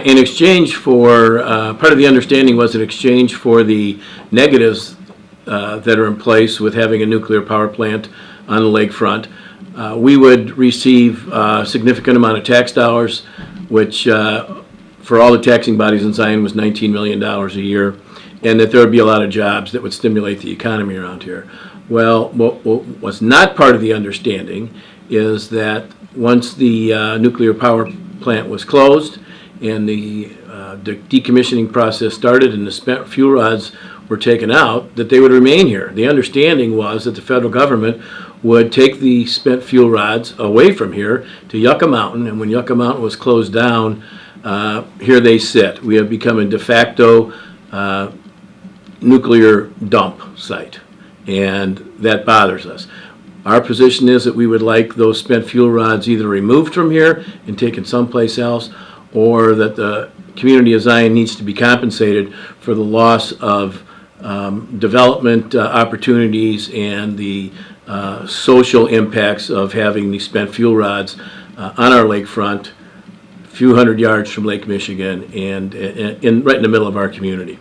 In exchange for, part of the understanding was in exchange for the negatives that are in place with having a nuclear power plant on the lakefront, we would receive a significant amount of tax dollars, which for all the taxing bodies in Zion was $19 million a year, and that there would be a lot of jobs that would stimulate the economy around here. Well, what was not part of the understanding is that once the nuclear power plant was closed and the decommissioning process started and the spent fuel rods were taken out, that they would remain here. The understanding was that the federal government would take the spent fuel rods away from here to Yucca Mountain, and when Yucca Mountain was closed down, here they sit. We have become a de facto nuclear dump site, and that bothers us. Our position is that we would like those spent fuel rods either removed from here and taken someplace else, or that the community of Zion needs to be compensated for the loss of development opportunities and the social impacts of having these spent fuel rods on our lakefront, a few hundred yards from Lake Michigan, and right in the middle of our community.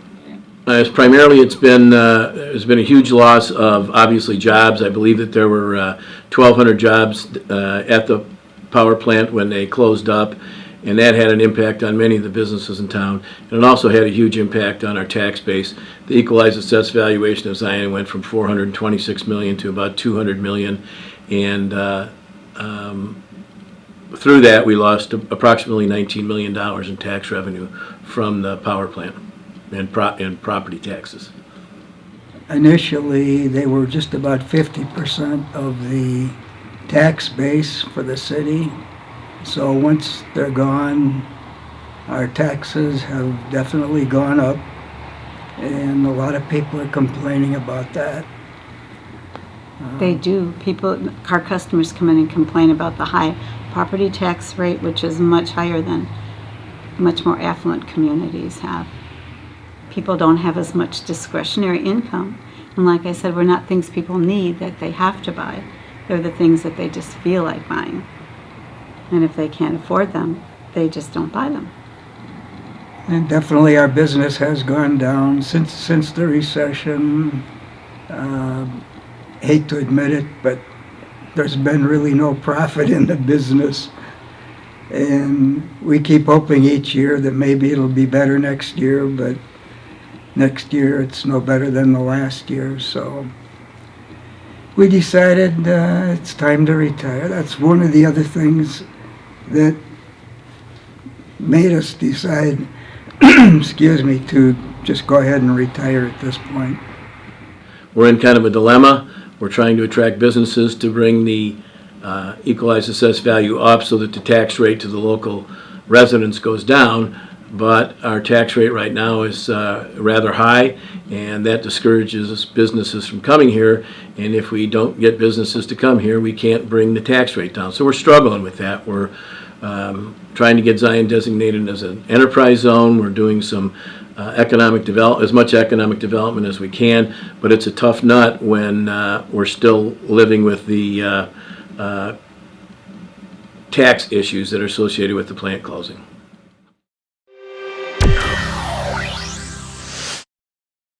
Primarily, it's been there's been a huge loss of obviously jobs. I believe that there were 1,200 jobs at the power plant when they closed up, and that had an impact on many of the businesses in town. And it also had a huge impact on our tax base. The equalized assessed valuation of Zion went from $426 million to about $200 million, and through that we lost approximately $19 million in tax revenue from the power plant and property taxes. Initially, they were just about 50% of the tax base for the city. So once they're gone, our taxes have definitely gone up, and a lot of people are complaining about that. They do. Our customers come in and complain about the high property tax rate, which is much higher than much more affluent communities have. People don't have as much discretionary income. And like I said, we're not things people need that they have to buy. They're the things that they just feel like buying. And if they can't afford them, they just don't buy them. And definitely our business has gone down since the recession. Hate to admit it, but there's been really no profit in the business. And we keep hoping each year that maybe it'll be better next year, but next year it's no better than the last year. So we decided it's time to retire. That's one of the other things that made us decide, excuse me, to just go ahead and retire at this point. We're in kind of a dilemma. We're trying to attract businesses to bring the equalized assessed value up so that the tax rate to the local residents goes down, but our tax rate right now is rather high, and that discourages businesses from coming here, and if we don't get businesses to come here, we can't bring the tax rate down. So we're struggling with that. We're trying to get Zion designated as an enterprise zone. We're doing some economic development, as much economic development as we can, but it's a tough nut when we're still living with the tax issues that are associated with the plant closing.